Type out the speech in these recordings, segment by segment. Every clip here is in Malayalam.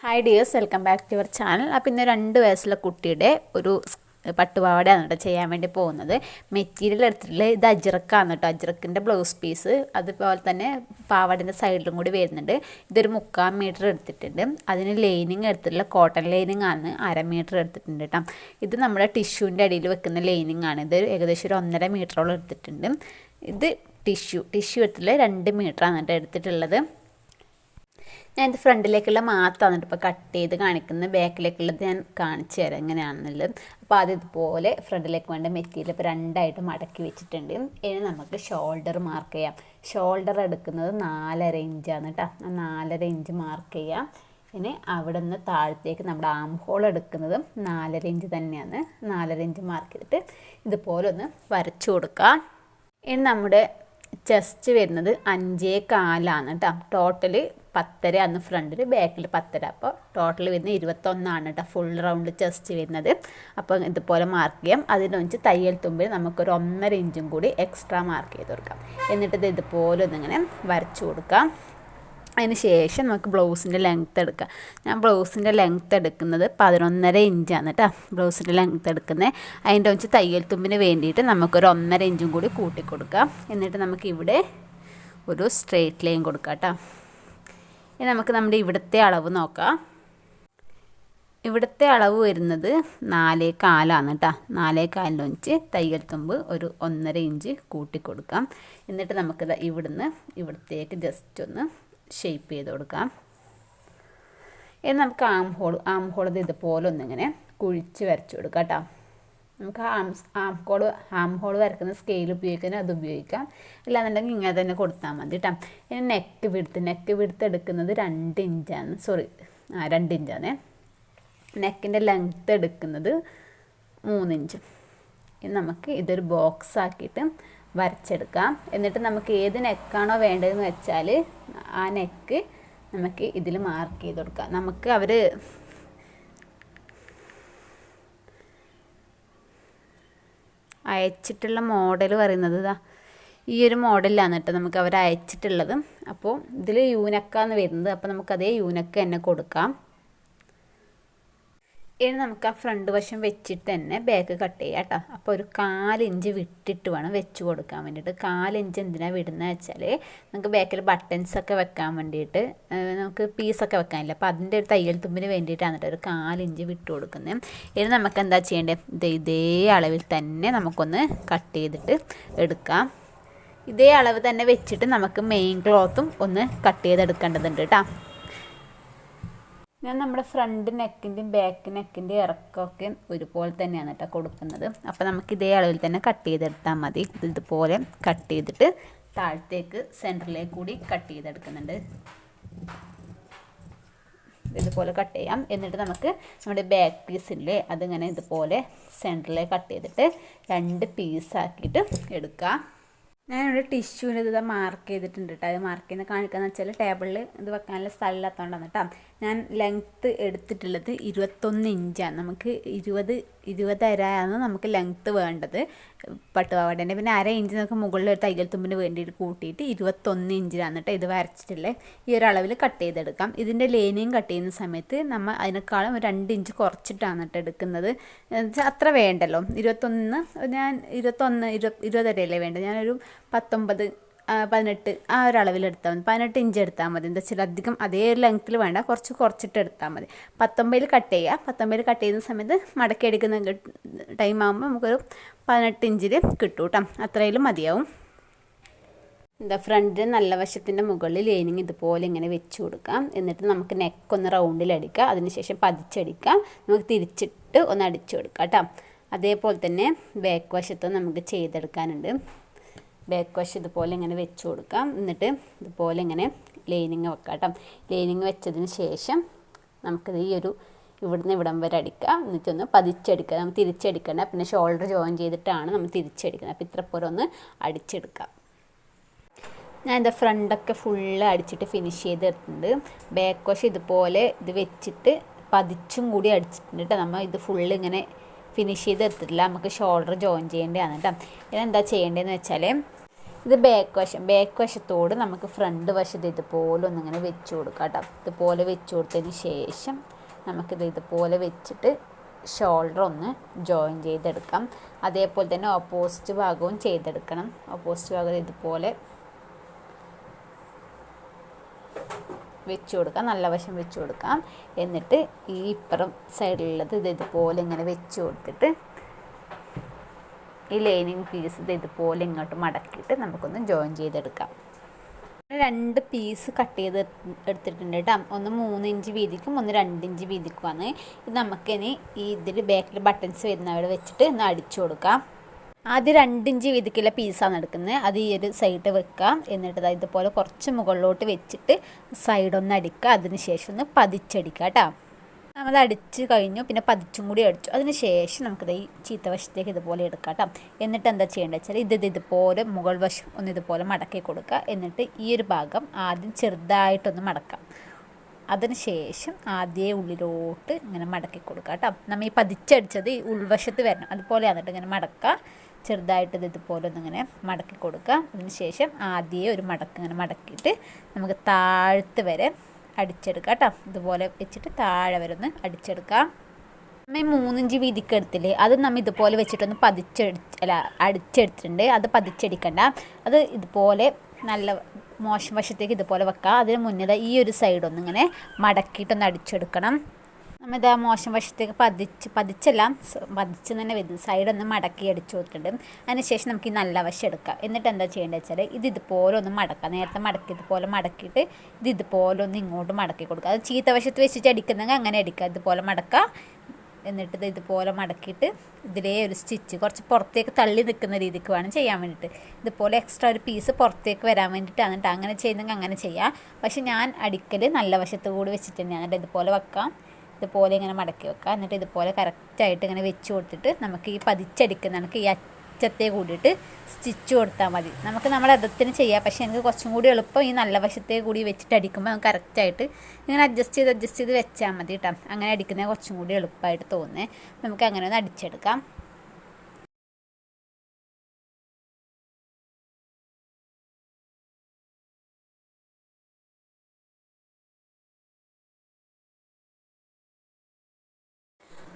Hi dears, welcome back to your channel. അപ്പോൾ ഇന്ന് 2 വയസ്സുള്ള കുട്ടിയുടെ ഒരു പട്ടുപാവാടയാണ് കേട്ടോ ചെയ്യാൻ വേണ്ടി പോകുന്നത്. മെറ്റീരിയൽ എടുത്തിട്ടുള്ള ഇത് അജ്രക്കാണ് കേട്ടോ, അജ്രക്കിൻ്റെ ബ്ലൗസ് പീസ്. അതുപോലെ തന്നെ പാവാടേൻ്റെ സൈഡിലും കൂടി വരുന്നുണ്ട്. ഇതൊരു 3/4 മീറ്റർ എടുത്തിട്ടുണ്ട്. അതിന് ലൈനിങ് എടുത്തിട്ടുള്ള കോട്ടൺ ലൈനിങ് ആണ് 1/2 മീറ്റർ എടുത്തിട്ടുണ്ട് കേട്ടോ. ഇത് നമ്മുടെ ടിഷ്യൂവിൻ്റെ അടിയിൽ വെക്കുന്ന ലൈനിങ് ആണ്. ഇത് ഏകദേശം ഒരു 1.5 മീറ്ററോളം എടുത്തിട്ടുണ്ട്. ഇത് ടിഷ്യൂ എടുത്തിട്ടുള്ള 2 മീറ്ററാണ് കേട്ടോ എടുത്തിട്ടുള്ളത്. ഞാൻ ഇത് ഫ്രണ്ടിലേക്കുള്ള മാത്രമാണ് ഇപ്പോൾ കട്ട് ചെയ്ത് കാണിക്കുന്നത്. ബാക്കിലേക്കുള്ളത് ഞാൻ കാണിച്ചു തരാം എങ്ങനെയാണെന്നുള്ളത്. അപ്പോൾ ആദ്യം ഇതുപോലെ ഫ്രണ്ടിലേക്ക് വേണ്ട മെറ്റീരിയൽ ഇപ്പോൾ 2ആയിട്ട് മടക്കി വെച്ചിട്ടുണ്ട്. ഇനി നമുക്ക് ഷോൾഡർ മാർക്ക് ചെയ്യാം. ഷോൾഡർ എടുക്കുന്നത് 4.5 ഇഞ്ചാണ് കേട്ടോ. 4.5 ഇഞ്ച് മാർക്ക് ചെയ്യാം. ഇനി അവിടെ നിന്ന് താഴത്തേക്ക് നമ്മുടെ ആം ഹോൾ എടുക്കുന്നത് 4.5 ഇഞ്ച് തന്നെയാണ്. 4.5 ഇഞ്ച് മാർക്ക് ചെയ്തിട്ട് ഇതുപോലെ ഒന്ന് വരച്ചു കൊടുക്കാം. ഇനി നമ്മുടെ ചെസ്റ്റ് വരുന്നത് 5.25 കേട്ടോ. ടോട്ടൽ 10.5 ആണ് ഫ്രണ്ടിൽ, ബാക്കിൽ 10.5. അപ്പോൾ ടോട്ടൽ വരുന്നത് 21 കേട്ടോ ഫുൾ റൗണ്ട് ചെസ്റ്റ് വരുന്നത്. അപ്പോൾ ഇതുപോലെ മാർക്ക് ചെയ്യാം. അതിനൊന്നിച്ച് തയ്യൽ തുമ്പിൽ നമുക്കൊരു 1.5 ഇഞ്ചും കൂടി എക്സ്ട്രാ മാർക്ക് ചെയ്ത് കൊടുക്കാം. എന്നിട്ട് ഇത് ഇതുപോലെ ഒന്നിങ്ങനെ വരച്ചു കൊടുക്കാം. അതിന് ശേഷം നമുക്ക് ബ്ലൗസിൻ്റെ ലെങ്ത്ത് എടുക്കാം. ഞാൻ ബ്ലൗസിൻ്റെ ലെങ്ത്ത് എടുക്കുന്നത് 11.5 ഇഞ്ചാണ് കേട്ടോ. ബ്ലൗസിൻ്റെ ലെങ്ത്ത് എടുക്കുന്നത് അതിൻ്റെ വെച്ച് തയ്യൽ തുമ്പിന് വേണ്ടിയിട്ട് നമുക്കൊരു 1.5 ഇഞ്ചും കൂടി കൂട്ടി കൊടുക്കാം. എന്നിട്ട് നമുക്കിവിടെ ഒരു സ്ട്രെയിറ്റ് ലൈൻ കൊടുക്കാം കേട്ടോ. ഇനി നമുക്ക് നമ്മുടെ ഇവിടുത്തെ അളവ് നോക്കാം. ഇവിടുത്തെ അളവ് വരുന്നത് 4.25 കേട്ടോ. 4.25 വെച്ച് തയ്യൽ തുമ്പ് ഒരു 1.5 ഇഞ്ച് കൂട്ടി കൊടുക്കാം. എന്നിട്ട് നമുക്കിത് ഇവിടുന്ന് ഇവിടത്തേക്ക് ജസ്റ്റ് ഒന്ന് ഷേപ്പ് ചെയ്ത് കൊടുക്കാം. ഇനി നമുക്ക് ആം ഹോൾ ഇതുപോലെ ഒന്നിങ്ങനെ കുഴിച്ച് വരച്ചു കൊടുക്കാം കേട്ടോ. നമുക്ക് ആം ഹോൾ വരക്കുന്ന സ്കെയിൽ ഉപയോഗിക്കാൻ അത് ഉപയോഗിക്കാം. ഇല്ലാന്നുണ്ടെങ്കിൽ ഇങ്ങനെ തന്നെ കൊടുത്താൽ മതി കേട്ടോ. ഇനി നെക്ക് വിടുത്ത് എടുക്കുന്നത് 2 ഇഞ്ചാണ്. 2 ഇഞ്ചാണ്. നെക്കിൻ്റെ ലെങ്ത്ത് എടുക്കുന്നത് 3 ഇഞ്ച്. ഇനി നമുക്ക് ഇതൊരു ബോക്സ് ആക്കിയിട്ട് വരച്ചെടുക്കാം. എന്നിട്ട് നമുക്ക് ഏത് നെക്കാണോ വേണ്ടതെന്ന് വെച്ചാൽ ആ നെക്ക് നമുക്ക് ഇതിൽ മാർക്ക് ചെയ്ത് കൊടുക്കാം. നമുക്ക് അവർ അയച്ചിട്ടുള്ള മോഡൽ പറയുന്നത് ഈ ഒരു മോഡലിലാണ് കേട്ടോ നമുക്ക് അവർ അയച്ചിട്ടുള്ളത്. അപ്പോൾ ഇതിൽ യൂനക്കാന്ന് വരുന്നത്. അപ്പോൾ നമുക്കതേ യൂനക്ക് തന്നെ കൊടുക്കാം. ഇനി നമുക്ക് ആ ഫ്രണ്ട് വശം വെച്ചിട്ട് തന്നെ ബാക്ക് കട്ട് ചെയ്യാം കേട്ടോ. അപ്പോൾ ഒരു 4 ഇഞ്ച് വിട്ടിട്ട് വേണം വെച്ച് കൊടുക്കാൻ വേണ്ടിയിട്ട്. 4 ഇഞ്ച് എന്തിനാണ് വിടുന്നത് വെച്ചാൽ നമുക്ക് ബാക്കിൽ ബട്ടൺസൊക്കെ വെക്കാൻ വേണ്ടിയിട്ട്, നമുക്ക് പീസൊക്കെ വെക്കാനില്ല. അപ്പോൾ അതിൻ്റെ ഒരു തയ്യൽ തുമ്പിന് വേണ്ടിയിട്ടാണ് കേട്ടോ ഒരു 4 ഇഞ്ച് വിട്ട് കൊടുക്കുന്നത്. ഇനി നമുക്ക് എന്താ ചെയ്യേണ്ടത്, ഇതേ അളവിൽ തന്നെ നമുക്കൊന്ന് കട്ട് ചെയ്തിട്ട് എടുക്കാം. ഇതേ അളവ് തന്നെ വെച്ചിട്ട് നമുക്ക് മെയിൻ ക്ലോത്തും ഒന്ന് കട്ട് ചെയ്തെടുക്കേണ്ടതുണ്ട് കേട്ടോ. ഞാൻ നമ്മുടെ ഫ്രണ്ട് നെക്കിൻ്റെയും ബാക്ക് നെക്കിൻ്റെയും ഇറക്കമൊക്കെ ഒരുപോലെ തന്നെയാണ് കേട്ടോ കൊടുക്കുന്നത്. അപ്പോൾ നമുക്ക് ഇതേ അളവിൽ തന്നെ കട്ട് ചെയ്തെടുത്താൽ മതി. ഇതുപോലെ കട്ട് ചെയ്തിട്ട് താഴത്തേക്ക് സെൻറ്ററിലേക്ക് കൂടി കട്ട് ചെയ്തെടുക്കുന്നുണ്ട്. ഇതുപോലെ കട്ട് ചെയ്യാം. എന്നിട്ട് നമുക്ക് നമ്മുടെ ബാക്ക് പീസില്ലേ അതിങ്ങനെ ഇതുപോലെ സെൻറ്ററിലേക്ക് കട്ട് ചെയ്തിട്ട് 2 പീസാക്കിയിട്ട് എടുക്കാം. ഞാനിവിടെ ടിഷ്യൂവിൻ്റെ ഇത് മാർക്ക് ചെയ്തിട്ടുണ്ട് കേട്ടോ. അത് മാർക്ക് ചെയ്യുന്ന കാണിക്കാന്ന് വെച്ചാൽ ടേബിളിൽ ഇത് വെക്കാനുള്ള സ്ഥലമില്ലാത്തതുകൊണ്ടാണ് കേട്ടോ. ഞാൻ ലെങ്ത്ത് എടുത്തിട്ടുള്ളത് 21 ഇഞ്ചാണ്. നമുക്ക് 20.5 നമുക്ക് ലെങ്ത്ത് വേണ്ടത് പട്ടുപാവാടേൻ്റെ. പിന്നെ 1/2 ഇഞ്ച് നമുക്ക് മുകളിൽ ഒരു തയ്യൽ തുമ്പിന് വേണ്ടിയിട്ട് കൂട്ടിയിട്ട് 21 ഇഞ്ചിലാണ് കേട്ടോ ഇത് വരച്ചിട്ടുള്ളത്. ഈ ഒരു അളവിൽ കട്ട് ചെയ്തെടുക്കാം. ഇതിൻ്റെ ലൈനിങ് കട്ട് ചെയ്യുന്ന സമയത്ത് നമ്മൾ അതിനേക്കാളും 2 ഇഞ്ച് കുറച്ചിട്ടാണ് കേട്ടോ എടുക്കുന്നത്. അത്ര വേണ്ടല്ലോ. 21 ഞാൻ 20 വരെയല്ലേ വേണ്ടത്. ഞാനൊരു 19, 18 ആ ഒരു അളവിലെടുത്താൽ മതി. 18 ഇഞ്ച് എടുത്താൽ മതി. എന്താ വെച്ചാൽ അധികം അതേ ലെങ്ത്തിൽ വേണ്ട, കുറച്ചിട്ട് എടുത്താൽ മതി. 19 കട്ട് ചെയ്യുക. 19 കട്ട് ചെയ്യുന്ന സമയത്ത് മടക്കി എടുക്കുന്ന ടൈം ആകുമ്പോൾ നമുക്കൊരു 18 ഇഞ്ചിൽ കിട്ടും കേട്ടോ. അത്രയിലും മതിയാവും. എന്താ ഫ്രണ്ടിൽ നല്ല വശത്തിൻ്റെ മുകളിൽ ലൈനിങ് ഇതുപോലെ ഇങ്ങനെ വെച്ച് കൊടുക്കാം. എന്നിട്ട് നമുക്ക് നെക്കൊന്ന് റൗണ്ടിലടിക്കുക. അതിനുശേഷം പതിച്ചടിക്കാം. നമുക്ക് തിരിച്ചിട്ട് ഒന്ന് അടിച്ചു കൊടുക്കാം കേട്ടോ. അതേപോലെ തന്നെ ബാക്ക് വശത്ത് നമുക്ക് ചെയ്തെടുക്കാനുണ്ട്. ബാക്ക് വശം ഇതുപോലെ ഇങ്ങനെ വെച്ച് കൊടുക്കാം. എന്നിട്ട് ഇതുപോലെ ഇങ്ങനെ ലൈനിങ് വെക്കാം കേട്ടോ. ലൈനിങ് വെച്ചതിന് ശേഷം നമുക്കിത് ഈ ഒരു ഇവിടുന്ന് ഇവിടം വരെ അടിക്കുക. എന്നിട്ടൊന്ന് പതിച്ചടിക്കുക. നമ്മൾ തിരിച്ചടിക്കേണ്ട. പിന്നെ ഷോൾഡർ ജോയിൻ ചെയ്തിട്ടാണ് നമ്മൾ തിരിച്ചടിക്കുന്നത്. അപ്പോൾ ഇത്ര പോലെ ഒന്ന് അടിച്ചെടുക്കാം. ഞാൻ എൻ്റെ ഫ്രണ്ടൊക്കെ ഫുള്ള് അടിച്ചിട്ട് ഫിനിഷ് ചെയ്തെടുത്തിട്ടുണ്ട്. ബാക്ക് വശം ഇതുപോലെ ഇത് വെച്ചിട്ട് പതിച്ചും കൂടി അടിച്ചിട്ടുണ്ട് കേട്ടോ. നമ്മൾ ഇത് ഫുള്ള് ഇങ്ങനെ ഫിനിഷ് ചെയ്തെടുത്തിട്ടില്ല. നമുക്ക് ഷോൾഡർ ജോയിൻ ചെയ്യേണ്ടതാണ് കേട്ടോ. ഇതെന്താ ചെയ്യേണ്ടതെന്ന് വെച്ചാൽ ഇത് ബാക്ക് വശത്തോട് നമുക്ക് ഫ്രണ്ട് വശത്ത് ഇതുപോലെ ഒന്നിങ്ങനെ വെച്ച് കൊടുക്കാം കേട്ടോ. ഇതുപോലെ വെച്ച് കൊടുത്തതിന് ശേഷം നമുക്കിത് ഇതുപോലെ വെച്ചിട്ട് ഷോൾഡർ ഒന്ന് ജോയിൻ ചെയ്തെടുക്കാം. അതേപോലെ തന്നെ ഓപ്പോസിറ്റ് ഭാഗവും ചെയ്തെടുക്കണം. ഓപ്പോസിറ്റ് ഭാഗം ഇതുപോലെ വെച്ച് കൊടുക്കാം, നല്ല വശം വെച്ച് കൊടുക്കാം. എന്നിട്ട് ഈ ഇപ്പുറം സൈഡിലുള്ളത് ഇതുപോലെ ഇങ്ങനെ വെച്ച് കൊടുത്തിട്ട് ഈ ലൈനിങ് പീസ് ഇതുപോലെ ഇങ്ങോട്ട് മടക്കിയിട്ട് നമുക്കൊന്ന് ജോയിൻ ചെയ്തെടുക്കാം. 2 പീസ് കട്ട് ചെയ്ത് എടുത്തിട്ടുണ്ട് കേട്ടോ. ഒന്ന് 3 ഇഞ്ച് വീതിക്കും ഒന്ന് 2 ഇഞ്ച് വീതിക്കുമാണ്. ഇത് നമുക്കിനി ഈ ഇതിൽ ബാക്കിൽ ബട്ടൺസ് വരുന്ന അവിടെ വെച്ചിട്ട് ഒന്ന് അടിച്ചു കൊടുക്കാം. ആദ്യം 2 ഇഞ്ച് വീതിക്കുള്ള പീസാണ് എടുക്കുന്നത്. അത് ഈ ഒരു സൈഡ് വെക്കാം. എന്നിട്ട് ഇതുപോലെ കുറച്ച് മുകളിലോട്ട് വെച്ചിട്ട് സൈഡൊന്ന് അടിക്കുക. അതിന് ശേഷം ഒന്ന് പതിച്ചടിക്കുക കേട്ടോ. നമ്മൾ അടിച്ച് കഴിഞ്ഞു, പിന്നെ പതിച്ചും കൂടി അടിച്ചു. അതിന് ശേഷം നമുക്കിത് ഈ ചീത്ത വശത്തേക്ക് ഇതുപോലെ എടുക്കാം കേട്ടോ. എന്നിട്ട് എന്താ ചെയ്യേണ്ടത് വെച്ചാൽ ഇതുപോലെ മുകൾ വശം ഒന്ന് ഇതുപോലെ മടക്കി കൊടുക്കുക. എന്നിട്ട് ഈ ഒരു ഭാഗം ആദ്യം ചെറുതായിട്ടൊന്ന് മടക്കാം. അതിന് ശേഷം ആദ്യമേ ഉള്ളിലോട്ട് ഇങ്ങനെ മടക്കി കൊടുക്കുക കേട്ടോ. നമ്മൾ ഈ പതിച്ചടിച്ചത് ഈ ഉൾവശത്ത് വരണം, അതുപോലെ എന്നിട്ട് ഇങ്ങനെ മടക്കുക. ചെറുതായിട്ട് ഇതുപോലെ ഒന്നിങ്ങനെ മടക്കി കൊടുക്കുക. അതിന് ശേഷം ആദ്യമേ ഒരു മടക്ക് ഇങ്ങനെ മടക്കിയിട്ട് നമുക്ക് താഴത്ത് വരെ അടിച്ചെടുക്കാം കേട്ടോ. ഇതുപോലെ വെച്ചിട്ട് താഴെ വരെ ഒന്ന് അടിച്ചെടുക്കാം. നമ്മൾ 3 ഇഞ്ച് വീതിക്ക് എടുത്തില്ലേ, അത് നമ്മൾ ഇതുപോലെ വെച്ചിട്ടൊന്ന് അടിച്ചെടുത്തിട്ടുണ്ട്. അത് പതിച്ചടിക്കണ്ട, അത് ഇതുപോലെ നല്ല മോശം വശത്തേക്ക് ഇതുപോലെ വെക്കുക. അതിന് മുന്നേ ഈ ഒരു സൈഡൊന്നും ഇങ്ങനെ മടക്കിയിട്ടൊന്ന് അടിച്ചെടുക്കണം. നമ്മളിത് മോശം വശത്തേക്ക് പതിച്ച് തന്നെ വരുന്നത് സൈഡൊന്ന് മടക്കി അടിച്ചു കൊടുത്തിട്ടുണ്ട്. അതിനുശേഷം നമുക്ക് ഈ നല്ല വശം എടുക്കാം. എന്നിട്ട് എന്താ ചെയ്യേണ്ടത് വെച്ചാൽ ഇതുപോലെ ഒന്ന് മടക്കാം. നേരത്തെ മടക്കി ഇതുപോലെ മടക്കിയിട്ട് ഇതുപോലെ ഒന്ന് ഇങ്ങോട്ട് മടക്കി കൊടുക്കുക. അത് ചീത്ത വശത്ത് വെച്ചിട്ട് അടിക്കുന്നെങ്കിൽ അങ്ങനെ അടിക്കുക. ഇതുപോലെ മടക്കുക. എന്നിട്ട് ഇതുപോലെ മടക്കിയിട്ട് ഇതിലേ ഒരു സ്റ്റിച്ച് കുറച്ച് പുറത്തേക്ക് തള്ളി നിൽക്കുന്ന രീതിക്ക് വേണം ചെയ്യാൻ വേണ്ടിയിട്ട്. ഇതുപോലെ എക്സ്ട്രാ ഒരു പീസ് പുറത്തേക്ക് വരാൻ വേണ്ടിയിട്ടാണ് കേട്ടോ. അങ്ങനെ ചെയ്യുന്നെങ്കിൽ അങ്ങനെ ചെയ്യാം. പക്ഷെ ഞാൻ അടിക്കൽ നല്ല വശത്ത് കൂടി വെച്ചിട്ട് തന്നെയാണ്. എന്നിട്ട് ഇതുപോലെ വെക്കാം. ഇതുപോലെ ഇങ്ങനെ മടക്കി വെക്കുക. എന്നിട്ട് ഇതുപോലെ കറക്റ്റായിട്ട് ഇങ്ങനെ വെച്ച് കൊടുത്തിട്ട് നമുക്ക് ഈ പതിച്ചടിക്കുന്ന കണക്ക് ഈ അറ്റത്തെ കൂടിയിട്ട് സ്റ്റിച്ച് കൊടുത്താൽ മതി. നമുക്ക് നമ്മുടെ അതത്തിന് ചെയ്യാം. പക്ഷേ എനിക്ക് കുറച്ചും കൂടി എളുപ്പം ഈ നല്ല വശത്തെ കൂടി വെച്ചിട്ട് അടിക്കുമ്പോൾ നമുക്ക് കറക്റ്റായിട്ട് ഇങ്ങനെ അഡ്ജസ്റ്റ് ചെയ്ത് വെച്ചാൽ മതി കേട്ടോ. അങ്ങനെ അടിക്കുന്നത് കുറച്ചും കൂടി എളുപ്പമായിട്ട് തോന്നുന്നത്. നമുക്ക് അങ്ങനെ ഒന്ന് അടിച്ചെടുക്കാം.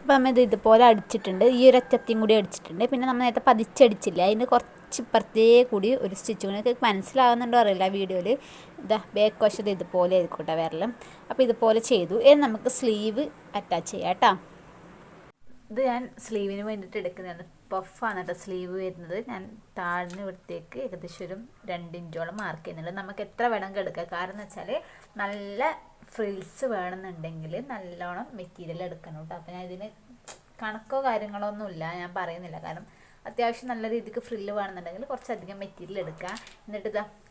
അപ്പോൾ നമ്മൾ ഇതുപോലെ അടിച്ചിട്ടുണ്ട്. ഈ ഒരു അറ്റത്തെയും കൂടി അടിച്ചിട്ടുണ്ട്. പിന്നെ നമ്മൾ നേരത്തെ പതിച്ചടിച്ചില്ല, അതിന് കുറച്ച് ഇപ്പുറത്തേ കൂടി ഒരു സ്റ്റിച്ച് കൂടി മനസ്സിലാകുന്നുണ്ടോ അറിയില്ല വീഡിയോയിൽ. ബാക്ക് വശത്ത് ഇതുപോലെ ആയിക്കോട്ടെ വിരലും. അപ്പോൾ ഇതുപോലെ ചെയ്തു. ഇനി നമുക്ക് സ്ലീവ് അറ്റാച്ച് ചെയ്യാം കേട്ടോ. ഇത് ഞാൻ സ്ലീവിന് വേണ്ടിയിട്ട് എടുക്കുന്നതാണ്. പഫാണ് കേട്ടോ സ്ലീവ് വരുന്നത്. ഞാൻ താഴ്ന്ന ഇവിടത്തേക്ക് ഏകദേശം ഒരു 2 ഇഞ്ചോളം മാർക്ക് ചെയ്യുന്നുണ്ട്. നമുക്ക് എത്ര വേണമെങ്കിൽ എടുക്കാം. കാരണം എന്ന് വെച്ചാൽ നല്ല ഫ്രിൽസ് വേണമെന്നുണ്ടെങ്കിൽ നല്ലോണം മെറ്റീരിയൽ എടുക്കണം കേട്ടോ. അപ്പോൾ ഞാൻ ഇതിന് കണക്കോ കാര്യങ്ങളോ ഒന്നുമില്ല, ഞാൻ പറയുന്നില്ല. കാരണം അത്യാവശ്യം നല്ല രീതിക്ക് ഫ്രില്ല് വേണമെന്നുണ്ടെങ്കിൽ കുറച്ചധികം മെറ്റീരിയൽ എടുക്കുക. എന്നിട്ട്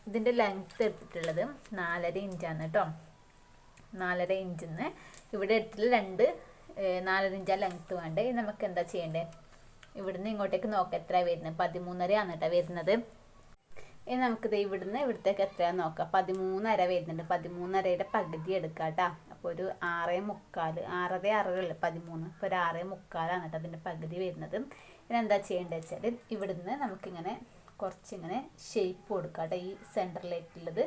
ഇതിൻ്റെ ലെങ്ത്ത് എടുത്തിട്ടുള്ളത് 4.5 ഇഞ്ചാണ് കേട്ടോ. 4.5 ഇഞ്ചിന്ന് ഇവിടെ എടുത്തിട്ട് 4.5 ഇഞ്ചാണ് ലെങ്ത്ത് വേണ്ടത്. ഇത് നമുക്ക് എന്താ ചെയ്യേണ്ടത്, ഇവിടുന്ന് ഇങ്ങോട്ടേക്ക് നോക്കാം എത്ര വരുന്നത്. 13.5 ആണ് കേട്ടോ വരുന്നത്. ഇനി നമുക്കിത് ഇവിടത്തേക്ക് എത്രയാണെന്ന് നോക്കാം. 13.5 വരുന്നുണ്ട്. 13.5യുടെ പകുതി എടുക്കാം കേട്ടോ. അപ്പോൾ ഒരു 6.25, 6.5 13, ഇപ്പോൾ ഒരു 6.25 കേട്ടോ അതിൻ്റെ പകുതി വരുന്നത്. ഇനി എന്താ ചെയ്യേണ്ടത് വെച്ചാൽ ഇവിടുന്ന് നമുക്കിങ്ങനെ കുറച്ചിങ്ങനെ ഷേപ്പ് കൊടുക്കാം കേട്ടോ. ഈ സെൻറ്ററിലേക്കുള്ളത്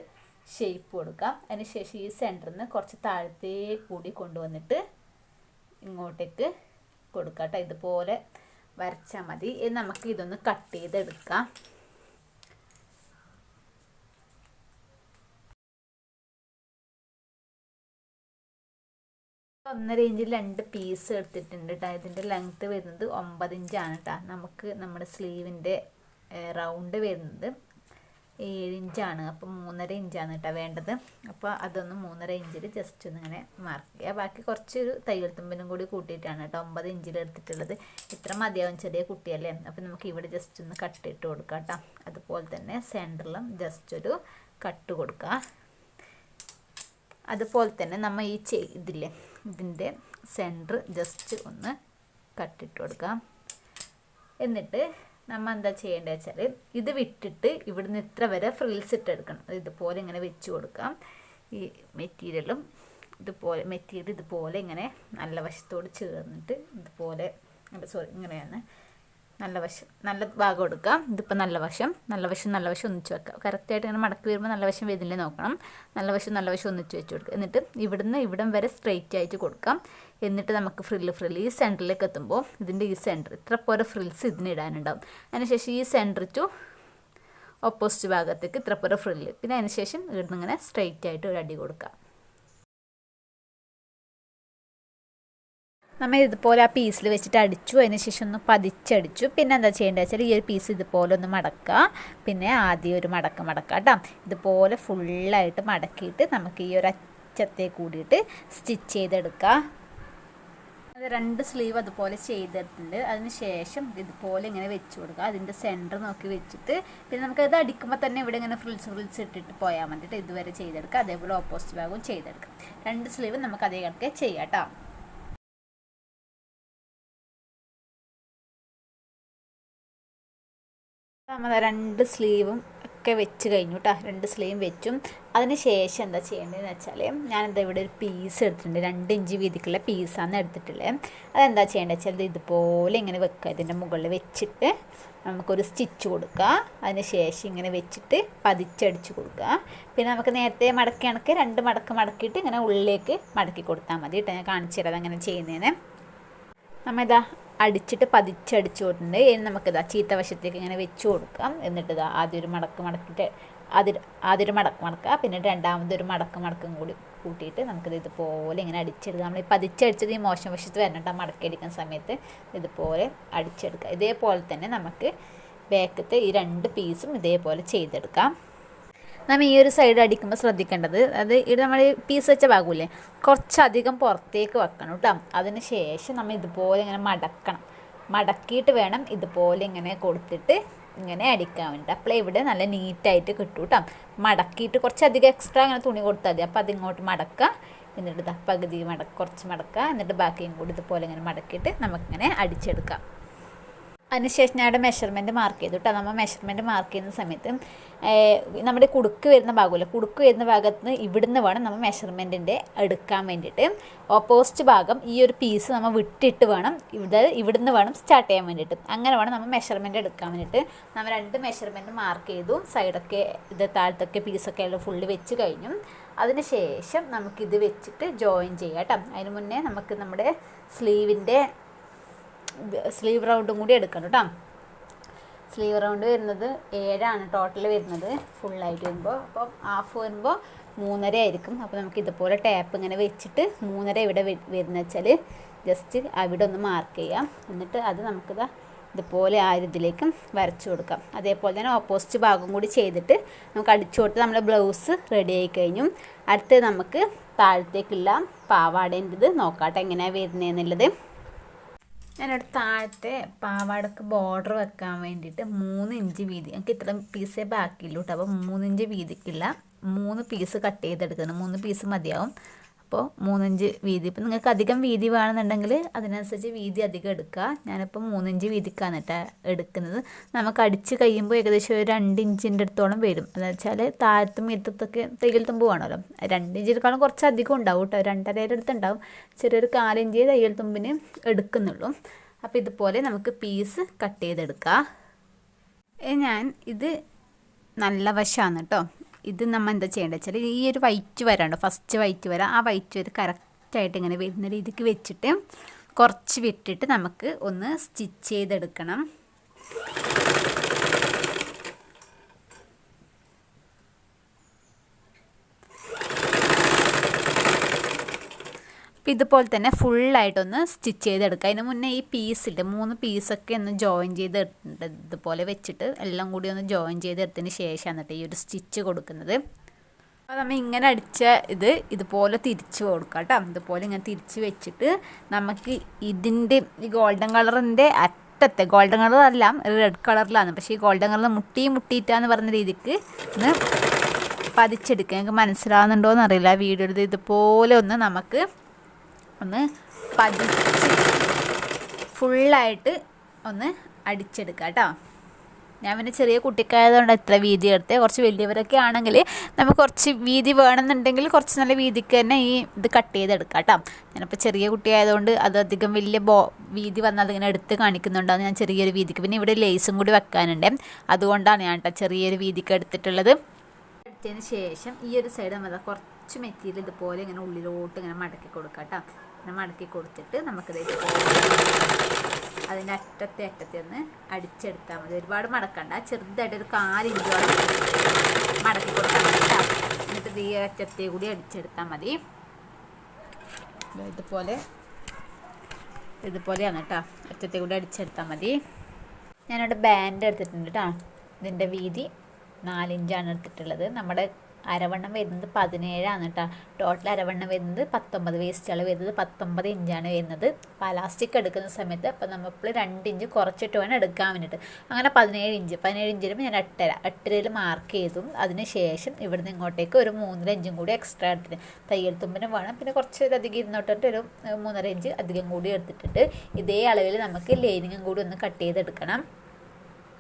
ഷേപ്പ് കൊടുക്കാം. അതിന് ശേഷം ഈ സെൻറ്ററിൽ നിന്ന് കുറച്ച് താഴത്തേ കൂടി കൊണ്ടുവന്നിട്ട് ഇങ്ങോട്ടേക്ക് കൊടുക്കാം കേട്ടോ. ഇതുപോലെ വരച്ചാൽ മതി. ഇനി നമുക്ക് ഇതൊന്ന് കട്ട് ചെയ്തെടുക്കാം. 1.5 ഇഞ്ചിൽ 2 പീസ് എടുത്തിട്ടുണ്ട് കേട്ടോ. ഇതിൻ്റെ ലെങ്ത്ത് വരുന്നത് 9 ഇഞ്ചാണ് കേട്ടോ. നമുക്ക് നമ്മുടെ സ്ലീവിൻ്റെ റൗണ്ട് വരുന്നത് 7 ഇഞ്ചാണ്. അപ്പോൾ 3.5 ഇഞ്ചാണ് കേട്ടോ വേണ്ടത്. അപ്പോൾ അതൊന്ന് 3.5 ഇഞ്ചിൽ ജസ്റ്റ് ഒന്ന് ഇങ്ങനെ മാർക്ക് ചെയ്യുക. ബാക്കി കുറച്ചൊരു തയ്യൽ തുമ്പിനും കൂടി കൂട്ടിയിട്ടാണ് കേട്ടോ 9 ഇഞ്ചിൽ എടുത്തിട്ടുള്ളത്. ഇത്ര മതിയാവും, ചെറിയ കുട്ടിയല്ലേ. അപ്പോൾ നമുക്ക് ഇവിടെ ജസ്റ്റ് ഒന്ന് കട്ട് ഇട്ട് കൊടുക്കാം കേട്ടോ. അതുപോലെ തന്നെ സെൻറ്ററിലും ജസ്റ്റ് ഒരു കട്ട് കൊടുക്കുക. അതുപോലെ തന്നെ നമ്മൾ ഈ ഇതിൻ്റെ സെൻറ്റർ ജസ്റ്റ് ഒന്ന് കട്ടിട്ട് കൊടുക്കാം. എന്നിട്ട് നമ്മൾ എന്താ ചെയ്യേണ്ടത് വെച്ചാൽ ഇത് വിട്ടിട്ട് ഇവിടുന്ന് ഇത്ര വരെ ഫ്രിൽസ് ഇട്ടെടുക്കണം. ഇതുപോലെ ഇങ്ങനെ വെച്ച് കൊടുക്കാം. ഈ മെറ്റീരിയൽ ഇതുപോലെ ഇങ്ങനെ നല്ല വശത്തോട് ചേർന്നിട്ട് ഇതുപോലെ ഇങ്ങനെയാണ് നല്ല ഭാഗം എടുക്കാം. ഇതിപ്പോൾ നല്ല വശം ഒന്നിച്ച് വെക്കാം. കറക്റ്റായിട്ട് ഇങ്ങനെ മടക്കി വരുമ്പോൾ നല്ല വശം വരുന്നില്ലേ നോക്കണം. നല്ല വശം ഒന്നിച്ച് വെച്ച് കൊടുക്കുക. എന്നിട്ട് ഇവിടം വരെ സ്ട്രെയിറ്റ് ആയിട്ട് കൊടുക്കാം. എന്നിട്ട് നമുക്ക് ഫ്രില്ല് ഈ സെൻറ്ററിലേക്ക് എത്തുമ്പോൾ ഇതിൻ്റെ ഈ സെൻറ്റർ ഇത്ര പോലെ ഫ്രിൽസ് ഇതിന് ഇടാനുണ്ടാവും. അതിനുശേഷം ഈ സെൻറ്റർ ടു ഓപ്പോസിറ്റ് ഭാഗത്തേക്ക് ഇത്ര പോലെ ഫ്രില്ല്. പിന്നെ അതിനുശേഷം ഇവിടുന്ന് ഇങ്ങനെ സ്ട്രെയിറ്റ് ആയിട്ട് ഒരു അടി കൊടുക്കാം. നമ്മൾ ഇതുപോലെ ആ പീസിൽ വെച്ചിട്ട് അടിച്ചു. അതിന് ശേഷം ഒന്ന് പതിച്ചടിച്ചു. പിന്നെ എന്താ ചെയ്യേണ്ടത് വെച്ചാൽ ഈ ഒരു പീസ് ഇതുപോലെ ഒന്ന് മടക്കുക. പിന്നെ ആദ്യം ഒരു മടക്കം കേട്ടോ. ഇതുപോലെ ഫുള്ളായിട്ട് മടക്കിയിട്ട് നമുക്ക് ഈ ഒരു അറ്റത്തെ കൂടിയിട്ട് സ്റ്റിച്ച് ചെയ്തെടുക്കുക. അത് 2 സ്ലീവ് അതുപോലെ ചെയ്തിട്ടുണ്ട്. അതിന് ശേഷം ഇതുപോലെ ഇങ്ങനെ വെച്ച് കൊടുക്കുക. അതിൻ്റെ സെൻറ്റർ നോക്കി വെച്ചിട്ട് പിന്നെ നമുക്കത് അടിക്കുമ്പോൾ തന്നെ ഇവിടെ ഇങ്ങനെ ഫ്രിൽസ് ഇട്ടിട്ട് പോയാൽ മതിയിട്ട് ഇതുവരെ ചെയ്തെടുക്കുക. അതേപോലെ ഓപ്പോസിറ്റ് ഭാഗവും ചെയ്തെടുക്കാം. 2 സ്ലീവ് നമുക്ക് അതേ കണക്കെ ചെയ്യാം കേട്ടോ. നമ്മൾ 2 സ്ലീവും ഒക്കെ വെച്ച് കഴിഞ്ഞു കേട്ടോ. 2 സ്ലീവും വെച്ചും അതിന് ശേഷം എന്താ ചെയ്യേണ്ടതെന്ന് വെച്ചാൽ ഞാനെന്താ ഇവിടെ ഒരു പീസ് എടുത്തിട്ടുണ്ട്. 2 ഇഞ്ച് വീതിക്കുള്ള പീസാണ് എടുത്തിട്ടുള്ളത്. അതെന്താ ചെയ്യേണ്ടത് വെച്ചാൽ ഇതുപോലെ ഇങ്ങനെ വെക്കുക. ഇതിൻ്റെ മുകളിൽ വെച്ചിട്ട് നമുക്കൊരു സ്റ്റിച്ച് കൊടുക്കുക. അതിന് ശേഷം ഇങ്ങനെ വെച്ചിട്ട് പതിച്ചടിച്ച് കൊടുക്കുക. പിന്നെ നമുക്ക് നേരത്തെ മടക്കി 2 മടക്ക് മടക്കിയിട്ട് ഇങ്ങനെ ഉള്ളിലേക്ക് മടക്കി കൊടുത്താൽ മതി കേട്ടോ. ഞാൻ കാണിച്ചു തരാം അങ്ങനെ ചെയ്യുന്നതിന്. നമ്മളിതാ അടിച്ചിട്ട് പതിച്ചടിച്ചു കൊടുത്തിട്ടുണ്ട്. ഇനി നമുക്കിതാ ചീത്ത വശത്തേക്ക് ഇങ്ങനെ വെച്ച് കൊടുക്കാം. എന്നിട്ട് ഇതാ ആദ്യം ഒരു മടക്കിയിട്ട് ആദ്യം ഒരു മടക്കുക. പിന്നെ രണ്ടാമതൊരു മടക്കും കൂടി കൂട്ടിയിട്ട് നമുക്കിത് ഇതുപോലെ ഇങ്ങനെ അടിച്ചെടുക്കാം. നമ്മൾ ഈ പതിച്ചടിച്ചത് ഈ മോശം വശത്ത് വരണ്ട. മടക്കി അടിക്കുന്ന സമയത്ത് ഇതുപോലെ അടിച്ചെടുക്കുക. ഇതേപോലെ തന്നെ നമുക്ക് ബാക്കത്തെ ഈ 2 പീസും ഇതേപോലെ ചെയ്തെടുക്കാം. നമ്മൾ ഈ ഒരു സൈഡ് അടിക്കുമ്പോൾ ശ്രദ്ധിക്കേണ്ടത് ഇത് നമ്മൾ പീസ് വെച്ച ഭാഗമില്ലേ കുറച്ചധികം പുറത്തേക്ക് വെക്കണം കേട്ടോ. അതിന് ശേഷം നമ്മൾ ഇതുപോലെ ഇങ്ങനെ മടക്കിയിട്ട് വേണം ഇതുപോലെ ഇങ്ങനെ കൊടുത്തിട്ട് ഇങ്ങനെ അടിക്കാൻ വേണ്ടി. അപ്പോൾ ഇവിടെ നല്ല നീറ്റായിട്ട് കിട്ടും കേട്ടോ. മടക്കിയിട്ട് കുറച്ചധികം എക്സ്ട്രാ അങ്ങനെ തുണി കൊടുത്താൽ മതി. അപ്പോൾ അതിങ്ങോട്ട് മടക്കുക. എന്നിട്ട് പകുതി കുറച്ച് മടക്കുക. എന്നിട്ട് ബാക്കിയും കൂടി ഇതുപോലെ ഇങ്ങനെ മടക്കിയിട്ട് നമുക്കിങ്ങനെ അടിച്ചെടുക്കാം. അതിനുശേഷം ഞാൻ മെഷർമെൻറ്റ് മാർക്ക് ചെയ്തു കേട്ടോ. നമ്മൾ മെഷർമെൻറ്റ് മാർക്ക് ചെയ്യുന്ന സമയത്ത് നമ്മുടെ കുടുക്ക് വരുന്ന ഭാഗമല്ല, കുടുക്ക് വരുന്ന ഭാഗത്ത് നിന്ന് ഇവിടുന്ന് വേണം നമ്മൾ മെഷർമെൻറ്റിൻ്റെ എടുക്കാൻ വേണ്ടിയിട്ട്. ഓപ്പോസിറ്റ് ഭാഗം ഈ ഒരു പീസ് നമ്മൾ വിട്ടിട്ട് വേണം ഇവിടുന്ന് വേണം സ്റ്റാർട്ട് ചെയ്യാൻ വേണ്ടിയിട്ട്. അങ്ങനെ വേണം നമ്മൾ മെഷർമെൻറ്റ് എടുക്കാൻ വേണ്ടിയിട്ട്. നമ്മൾ 2 മെഷർമെൻറ്റ് മാർക്ക് ചെയ്തു. സൈഡൊക്കെ താഴത്തൊക്കെ പീസൊക്കെ എല്ലാം ഫുള്ള് വെച്ച് കഴിഞ്ഞു. അതിന് ശേഷം നമുക്കിത് വെച്ചിട്ട് ജോയിൻ ചെയ്യാം കേട്ടോ. അതിന് മുന്നേ നമുക്ക് നമ്മുടെ സ്ലീവ് റൗണ്ടും കൂടി എടുക്കണം കേട്ടോ. സ്ലീവ് റൗണ്ട് വരുന്നത് 7 ടോട്ടൽ വരുന്നത് ഫുള്ളായിട്ട് വരുമ്പോൾ. അപ്പോൾ ഹാഫ് വരുമ്പോൾ 3.5 ആയിരിക്കും. അപ്പോൾ നമുക്ക് ഇതുപോലെ ടാപ്പ് ഇങ്ങനെ വെച്ചിട്ട് 3.5 ഇവിടെ വരുന്നത് വെച്ചാൽ ജസ്റ്റ് അവിടെ ഒന്ന് മാർക്ക് ചെയ്യാം. എന്നിട്ട് അത് നമുക്കിതാ ഇതുപോലെ ആ ഇതിലേക്കും വരച്ചു കൊടുക്കാം. അതേപോലെ തന്നെ ഓപ്പോസിറ്റ് ഭാഗം കൂടി ചെയ്തിട്ട് നമുക്ക് അടിച്ചു കൊടുത്ത് നമ്മുടെ ബ്ലൗസ് റെഡി ആയി കഴിഞ്ഞു. അടുത്ത് നമുക്ക് താഴത്തേക്കുള്ള പാവാടേണ്ടത് നോക്കാം എങ്ങനെയാണ് വരുന്നതെന്നുള്ളത്. ഞാനിവിടെ താഴത്തെ പാവാടക്ക് ബോർഡർ വെക്കാൻ വേണ്ടിയിട്ട് 3 ഇഞ്ച് വീതി, എനിക്ക് ഇത്ര പീസേ ബാക്കിയുള്ളൂ കേട്ടോ. അപ്പോൾ 3 ഇഞ്ച് വീതിക്കുള്ള 3 പീസ് കട്ട് ചെയ്തെടുക്കുന്നത്. 3 പീസ് മതിയാവും. അപ്പോൾ 3 ഇഞ്ച് വീതി. ഇപ്പം നിങ്ങൾക്ക് അധികം വീതി വേണമെന്നുണ്ടെങ്കിൽ അതിനനുസരിച്ച് വീതി അധികം എടുക്കുക. ഞാനിപ്പോൾ 3 ഇഞ്ച് വീതിക്കാണ് കേട്ടോ എടുക്കുന്നത്. നമുക്ക് അടിച്ച് കഴിയുമ്പോൾ ഏകദേശം ഒരു 2 ഇഞ്ചിൻ്റെ അടുത്തോളം വരും. എന്ന് വെച്ചാൽ താഴത്തും മീറ്റത്തൊക്കെ തയ്യൽ തുമ്പ് വേണമല്ലോ. 2 ഇഞ്ചിനേക്കാളും കുറച്ച് അധികം ഉണ്ടാവും കേട്ടോ. 2.5 അടുത്തുണ്ടാവും. ചെറിയൊരു 4 ഇഞ്ച് തയ്യൽ തുമ്പിന് എടുക്കുന്നുള്ളൂ. അപ്പോൾ ഇതുപോലെ നമുക്ക് പീസ് കട്ട് ചെയ്തെടുക്കാം. ഇത് നല്ല വശമാണ് കേട്ടോ. ഇത് നമ്മൾ എന്താ ചെയ്യേണ്ടത് വെച്ചാൽ ഈ ഒരു വൈറ്റ് വരാണ്ടോ, ഫസ്റ്റ് വൈറ്റ് വരാം. ആ വൈറ്റ് വരെ കറക്റ്റായിട്ട് ഇങ്ങനെ വരുന്ന രീതിക്ക് വെച്ചിട്ട് കുറച്ച് വിട്ടിട്ട് നമുക്ക് ഒന്ന് സ്റ്റിച്ച് ചെയ്തെടുക്കണം. അപ്പോൾ ഇതുപോലെ തന്നെ ഫുള്ളായിട്ടൊന്ന് സ്റ്റിച്ച് ചെയ്തെടുക്കുക. അതിന് മുന്നേ ഈ പീസിൽ 3 പീസൊക്കെ ഒന്ന് ജോയിൻ ചെയ്തെടുത്തിട്ടുണ്ട്. ഇതുപോലെ വെച്ചിട്ട് എല്ലാം കൂടി ഒന്ന് ജോയിൻ ചെയ്തെടുത്തതിന് ശേഷം എന്നിട്ട് ഈ ഒരു സ്റ്റിച്ച് കൊടുക്കുന്നത്. അപ്പോൾ നമ്മൾ ഇങ്ങനെ അടിച്ച ഇതുപോലെ തിരിച്ച് കൊടുക്കുക കേട്ടോ. ഇതുപോലെ ഇങ്ങനെ തിരിച്ച് വെച്ചിട്ട് നമുക്ക് ഇതിൻ്റെ ഈ ഗോൾഡൻ കളറിൻ്റെ അറ്റത്തെ, ഗോൾഡൻ കളറല്ല റെഡ് കളറിലാണ്, പക്ഷേ ഈ ഗോൾഡൻ കളർ മുട്ടിയിട്ടാന്ന് പറഞ്ഞ രീതിക്ക് ഒന്ന് പതിച്ചെടുക്കുക. നിങ്ങൾക്ക് മനസ്സിലാവുന്നുണ്ടോ എന്നറിയില്ല വീഡിയോ. ഇതുപോലെ നമുക്ക് ഒന്ന് പതിച്ച് ഫുള്ളായിട്ട് ഒന്ന് അടിച്ചെടുക്കുക കേട്ടോ. ഞാൻ പിന്നെ ചെറിയ കുട്ടിക്കായതുകൊണ്ട് ഇത്ര വീതി എടുത്തേ. കുറച്ച് വലിയവരൊക്കെ ആണെങ്കിൽ നമുക്ക് കുറച്ച് വീതി വേണമെന്നുണ്ടെങ്കിൽ കുറച്ച് നല്ല വീതിക്ക് തന്നെ ഈ ഇത് കട്ട് ചെയ്തെടുക്കാം കേട്ടോ. ഞാനിപ്പോൾ ചെറിയ കുട്ടിയായതുകൊണ്ട് അത് അധികം വലിയ വീതി വന്നാൽ അതിങ്ങനെ എടുത്ത് കാണിക്കുന്നുണ്ടാകും. ഞാൻ ചെറിയൊരു വീതിക്ക്, പിന്നെ ഇവിടെ ലേസും കൂടി വെക്കാനുണ്ട്, അതുകൊണ്ടാണ് ഞാൻ കേട്ടോ ചെറിയൊരു വീതിക്ക് എടുത്തിട്ടുള്ളത്. എടുത്തതിന് ശേഷം ഈ ഒരു സൈഡ് നമ്മൾ കുറച്ച് മെറ്റീരിയൽ ഇതുപോലെ ഇങ്ങനെ ഉള്ളിലോട്ട് ഇങ്ങനെ മടക്കി കൊടുക്കാം കേട്ടോ. ഇങ്ങനെ മടക്കി കൊടുത്തിട്ട് നമുക്കിത് അതിൻ്റെ അറ്റത്തെ ഒന്ന് അടിച്ചെടുത്താൽ മതി. ഒരുപാട് മടക്കണ്ട, ചെറുതായിട്ട് ഒരു 1/4 ഇഞ്ചോളം മടക്കി കൊടുത്താൽ മതി കേട്ടോ. എന്നിട്ട് ഈ അറ്റത്തെ കൂടി അടിച്ചെടുത്താൽ മതി. ഇതുപോലെയാണ് കേട്ടോ, അറ്റത്തെ കൂടി അടിച്ചെടുത്താൽ മതി. ഞാനിവിടെ ബാൻഡ് എടുത്തിട്ടുണ്ട് കേട്ടോ. ഇതിൻ്റെ വീതി 4 ഇഞ്ചാണ് എടുത്തിട്ടുള്ളത്. നമ്മുടെ അരവണ്ണം വരുന്നത് 17 കേട്ടോ. ടോട്ടൽ അരവണ്ണം വരുന്നത് 19, വേസ്റ്റ് അളവ് വരുന്നത് 19 ഇഞ്ചാണ് വരുന്നത്. പലാസ്റ്റിക് എടുക്കുന്ന സമയത്ത് അപ്പോൾ നമ്മൾ 2 ഇഞ്ച് കുറച്ചിട്ട് വേണം എടുക്കാൻ വേണ്ടിയിട്ട്. അങ്ങനെ 17 ഇഞ്ചിലും ഞാൻ 8.5 മാർക്ക് ചെയ്തു. അതിന് ശേഷം ഇവിടുന്ന് ഇങ്ങോട്ടേക്ക് ഒരു 3.5 ഇഞ്ചും കൂടി എക്സ്ട്രാ എടുത്തിട്ട് തയ്യൽ തുമ്പിന് വേണം. പിന്നെ കുറച്ച് അധികം ഇരുന്നോട്ടിട്ട് ഒരു 3.5 ഇഞ്ച് അധികം കൂടി എടുത്തിട്ടുണ്ട്. ഇതേ അളവിൽ നമുക്ക് ലൈനിങ്ങും കൂടി ഒന്ന് കട്ട് ചെയ്തെടുക്കണം.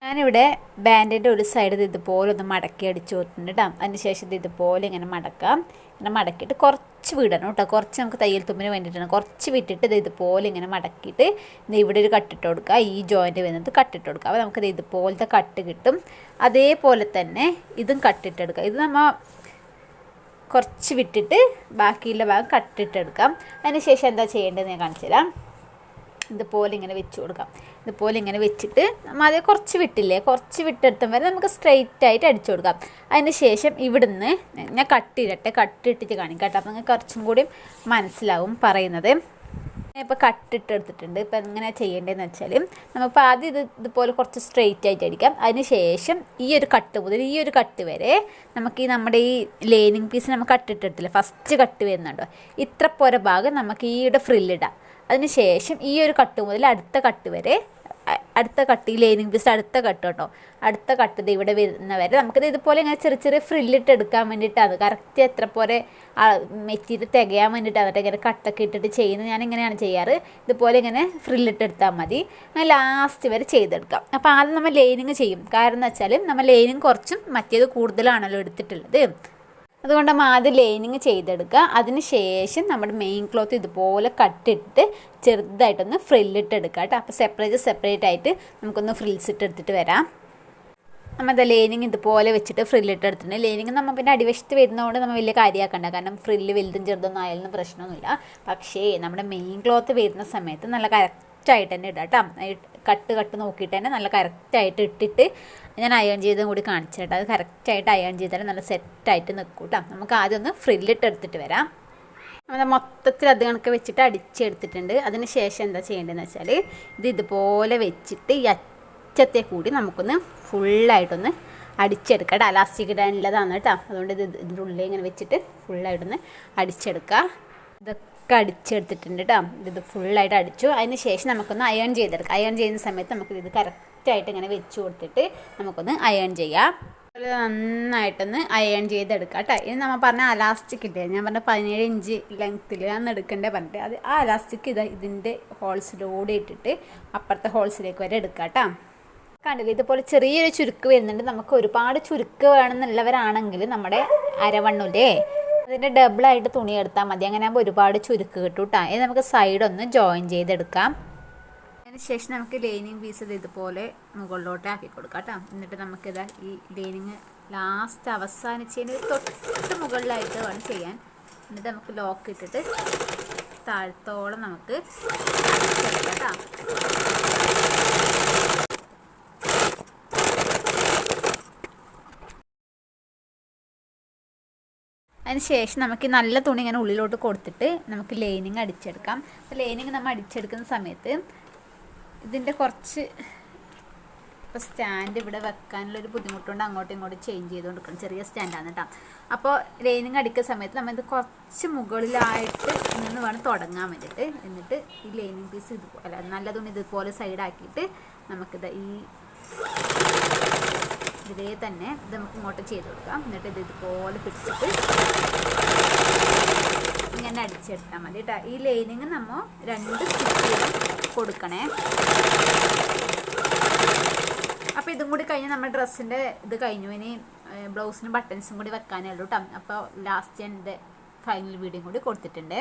ഞാനിവിടെ ബാൻഡിൻ്റെ ഒരു സൈഡ് ഇതുപോലെ ഒന്ന് മടക്കി അടിച്ചു കൊടുത്തിട്ടുണ്ട് കേട്ടോ. അതിന് ശേഷം ഇതുപോലെ ഇങ്ങനെ മടക്കാം. ഇങ്ങനെ മടക്കിയിട്ട് കുറച്ച് വിടണം കേട്ടോ. കുറച്ച് നമുക്ക് തയ്യൽ തുമ്പിന് വേണ്ടിയിട്ടാണ്. കുറച്ച് വിട്ടിട്ട് ഇതുപോലെ ഇങ്ങനെ മടക്കിയിട്ട് ഇവിടെ ഒരു കട്ടിട്ട് കൊടുക്കുക. ഈ ജോയിൻറ്റ് വരുന്നത് കട്ടിട്ട് കൊടുക്കുക. അപ്പോൾ നമുക്കത് ഇതുപോലത്തെ കട്ട് കിട്ടും. അതേപോലെ തന്നെ ഇതും കട്ടിട്ടെടുക്കുക. ഇത് നമ്മൾ കുറച്ച് വിട്ടിട്ട് ബാക്കിയുള്ള ഭാഗം കട്ടിട്ടെടുക്കാം. അതിന് ശേഷം എന്താ ചെയ്യേണ്ടതെന്ന് ഞാൻ കാണിച്ചു തരാം. ഇതുപോലെ ഇങ്ങനെ വെച്ച് കൊടുക്കാം. ഇതുപോലെ ഇങ്ങനെ വെച്ചിട്ട് അതേ കുറച്ച് കുറച്ച് വിട്ടെടുത്തും വരെ നമുക്ക് സ്ട്രെയിറ്റ് ആയിട്ട് അടിച്ചു കൊടുക്കാം. അതിന് ശേഷം ഇവിടുന്ന് ഞാൻ കട്ടിട്ടിട്ട് കാണിക്കാം കേട്ടോ. അപ്പോൾ നിങ്ങൾക്ക് കുറച്ചും കൂടി മനസ്സിലാവും പറയുന്നത്. ഇപ്പോൾ കട്ടിട്ടെടുത്തിട്ടുണ്ട്. ഇപ്പോൾ എങ്ങനെ ചെയ്യേണ്ടതെന്ന് വെച്ചാൽ നമുക്കിപ്പോൾ ആദ്യം ഇതുപോലെ കുറച്ച് സ്ട്രെയിറ്റ് ആയിട്ട് അടിക്കാം. അതിന് ശേഷം ഈ ഒരു കട്ട് മുതൽ ഈ ഒരു കട്ട് വരെ നമുക്ക് നമ്മുടെ ഈ ലൈനിങ് പീസ് നമുക്ക് കട്ടിട്ടെടുത്തില്ല, ഫസ്റ്റ് കട്ട് വരുന്നുണ്ടോ, ഇത്ര പോര ഭാഗം നമുക്ക് ഈയുടെ ഫ്രില്ലിടാം. അതിന് ശേഷം ഈ ഒരു കട്ട് മുതൽ അടുത്ത കട്ട് വരെ, അടുത്ത കട്ട് ഈ ലൈനിങ് പീസ് അടുത്ത കട്ട് കേട്ടോ, അടുത്ത കട്ട് ഇത് ഇവിടെ വരുന്ന വരെ നമുക്കിത് ഇതുപോലെ ഇങ്ങനെ ചെറിയ ഫ്രില്ലിട്ട് എടുക്കാൻ വേണ്ടിയിട്ടാണ്. കറക്റ്റ് എത്ര പോലെ മെറ്റീരിയൽ തികയാൻ വേണ്ടിയിട്ടാണ് കേട്ടോ ഇങ്ങനെ കട്ടൊക്കെ ഇട്ടിട്ട് ചെയ്യുന്നത്. ഞാനിങ്ങനെയാണ് ചെയ്യാറ്. ഇതുപോലെ ഇങ്ങനെ ഫ്രില്ലിട്ട് എടുത്താൽ മതി. അങ്ങനെ ലാസ്റ്റ് വരെ ചെയ്തെടുക്കാം. അപ്പോൾ ആദ്യം നമ്മൾ ലൈനിങ് ചെയ്യും. കാരണം എന്ന് വെച്ചാൽ നമ്മൾ ലൈനിങ് കുറച്ചും മറ്റേത് കൂടുതലാണല്ലോ എടുത്തിട്ടുള്ളത്. അതുകൊണ്ട് നമ്മൾ ആദ്യം ലൈനിങ് ചെയ്തെടുക്കുക. അതിന് ശേഷം നമ്മുടെ മെയിൻ ക്ലോത്ത് ഇതുപോലെ കട്ടിട്ട് ചെറുതായിട്ടൊന്ന് ഫ്രില്ലിട്ട് എടുക്കുക കേട്ടോ. അപ്പോൾ സെപ്പറേറ്റ് ആയിട്ട് നമുക്കൊന്ന് ഫ്രിൽസ് ഇട്ട് എടുത്തിട്ട് വരാം. നമ്മൾ ലൈനിങ് ഇതുപോലെ വെച്ചിട്ട് ഫ്രില്ലിട്ട് എടുത്തിട്ടുണ്ട്. ലൈനിങ് നമ്മൾ പിന്നെ അടിവശത്ത് വരുന്നതുകൊണ്ട് നമ്മൾ വലിയ കാര്യമാക്കണ്ട, കാരണം ഫ്രില്ല് വലുതും ചെറുതൊന്നും ആയാലും പ്രശ്നമൊന്നുമില്ല. പക്ഷേ നമ്മുടെ മെയിൻ ക്ലോത്ത് വരുന്ന സമയത്ത് നല്ല കറക്റ്റായിട്ട് തന്നെ ഇടാം കേട്ടോ. കട്ട് നോക്കിയിട്ട് തന്നെ നല്ല കറക്റ്റായിട്ട് ഇട്ടിട്ട് ഞാൻ അയൺ ചെയ്തും കൂടി കാണിച്ചു കേട്ടോ. അത് കറക്റ്റായിട്ട് അയൺ ചെയ്താൽ നല്ല സെറ്റായിട്ട് നിൽക്കും കേട്ടോ. നമുക്ക് ആദ്യം ഒന്ന് ഫ്രില്ലിട്ട് എടുത്തിട്ട് വരാം. നമ്മൾ മൊത്തത്തിൽ അത് കണക്ക് വെച്ചിട്ട് അടിച്ചെടുത്തിട്ടുണ്ട്. അതിന് ശേഷം എന്താ ചെയ്യേണ്ടതെന്ന് വെച്ചാൽ ഇതുപോലെ വെച്ചിട്ട് ഈ അറ്റത്തെ കൂടി നമുക്കൊന്ന് ഫുള്ളായിട്ടൊന്ന് അടിച്ചെടുക്കാം കേട്ടോ. അലാസ്റ്റിക് ഇടാനുള്ളതാണ് കേട്ടോ. അതുകൊണ്ട് ഇതിൻ്റെ ഉള്ളിൽ ഇങ്ങനെ വെച്ചിട്ട് ഫുള്ളായിട്ടൊന്ന് അടിച്ചെടുക്കുക. ഇതൊക്കെ അടിച്ചെടുത്തിട്ടുണ്ട് കേട്ടോ. ഇത് ഫുള്ളായിട്ട് അടിച്ചു. അതിന് ശേഷം നമുക്കൊന്ന് അയൺ ചെയ്തെടുക്കാം. അയൺ ചെയ്യുന്ന സമയത്ത് നമുക്ക് ഇത് കറക്റ്റായിട്ട് ഇങ്ങനെ വെച്ച് കൊടുത്തിട്ട് നമുക്കൊന്ന് അയൺ ചെയ്യാം. നന്നായിട്ടൊന്ന് അയൺ ചെയ്തെടുക്കാം കേട്ടോ. ഇനി നമ്മൾ പറഞ്ഞ അലാസ്റ്റിക് ഇല്ലേ, ഞാൻ പറഞ്ഞ 17 ഇഞ്ച് ലെങ്ത്തിൽ ആണ് എടുക്കേണ്ടത് പറഞ്ഞിട്ട്, അത് ആ അലാസ്റ്റിക് ഇതിൻ്റെ ഹോൾസിലൂടെ ഇട്ടിട്ട് അപ്പുറത്തെ ഹോൾസിലേക്ക് വരെ എടുക്കാം കേട്ടോ. കണ്ടില്ല, ഇതുപോലെ ചെറിയൊരു ചുരുക്ക് വരുന്നുണ്ട്. നമുക്ക് ഒരുപാട് ചുരുക്ക് വേണമെന്നുള്ളവരാണെങ്കിൽ നമ്മുടെ അരവണ്ണൂല്ലേ അതിൻ്റെ ഡബിളായിട്ട് തുണി എടുത്താൽ മതി. അങ്ങനെ ആകുമ്പോൾ ഒരുപാട് ചുരുക്ക് കിട്ടും കേട്ടോ. ഇത് നമുക്ക് സൈഡൊന്ന് ജോയിൻ ചെയ്തെടുക്കാം. അതിന് ശേഷം നമുക്ക് ലൈനിങ് പീസ് ഇതുപോലെ മുകളിലോട്ട് ആക്കി കൊടുക്കാം കേട്ടോ. എന്നിട്ട് നമുക്കിതാ ഈ ലൈനിങ് ലാസ്റ്റ് അവസാനിച്ചതിന് തൊട്ട് മുകളിലായിട്ട് വേണം ചെയ്യാൻ. എന്നിട്ട് നമുക്ക് ലോക്ക് ഇട്ടിട്ട് താഴത്തോളം നമുക്ക് അടിച്ചെടുക്കാം കേട്ടോ. അതിന് ശേഷം നമുക്ക് നല്ല തുണി ഇങ്ങനെ ഉള്ളിലോട്ട് കൊടുത്തിട്ട് നമുക്ക് ലൈനിങ് അടിച്ചെടുക്കാം. അപ്പോൾ ലൈനിങ് നമ്മൾ അടിച്ചെടുക്കുന്ന സമയത്ത് ഇതിൻ്റെ കുറച്ച് ഇപ്പോൾ സ്റ്റാൻഡ് ഇവിടെ വെക്കാനുള്ളൊരു ബുദ്ധിമുട്ടുണ്ട്. അങ്ങോട്ടും ഇങ്ങോട്ടും ചേഞ്ച് ചെയ്ത് കൊടുക്കണം. ചെറിയ സ്റ്റാൻഡാണ് കേട്ടോ. അപ്പോൾ ലൈനിങ് അടിക്കുന്ന സമയത്ത് നമ്മളിത് കുറച്ച് മുകളിലായിട്ട് നിന്ന് വേണം തുടങ്ങാൻ വേണ്ടിയിട്ട്. എന്നിട്ട് ഈ ലൈനിങ് പീസ് ഇതുപോലെ നല്ല തുണി ഇതുപോലെ സൈഡാക്കിയിട്ട് നമുക്കിത് ഈ ഇതേ തന്നെ ഇത് നമുക്ക് ഇങ്ങോട്ട് ചെയ്ത് കൊടുക്കാം. എന്നിട്ട് ഇത് ഇതുപോലെ പിടിച്ചിട്ട് ഇങ്ങനെ അടിച്ചെടുത്താൽ മതി കേട്ടോ. ഈ ലൈനിങ് നമ്മൾ 2 സ്റ്റിച്ച് വീതം കൊടുക്കണേ. അപ്പോൾ ഇതും കൂടി കഴിഞ്ഞ് നമ്മുടെ ഡ്രസ്സിൻ്റെ ഇത് കഴിഞ്ഞു. ഇനി ബ്ലൗസിന് ബട്ടൺസും കൂടി വെക്കാനേ ഉള്ളൂ കേട്ടോ. അപ്പോൾ ലാസ്റ്റ് എൻ്റെ ഫൈനൽ വീഡിയോയും കൂടി കൊടുത്തിട്ടുണ്ട്.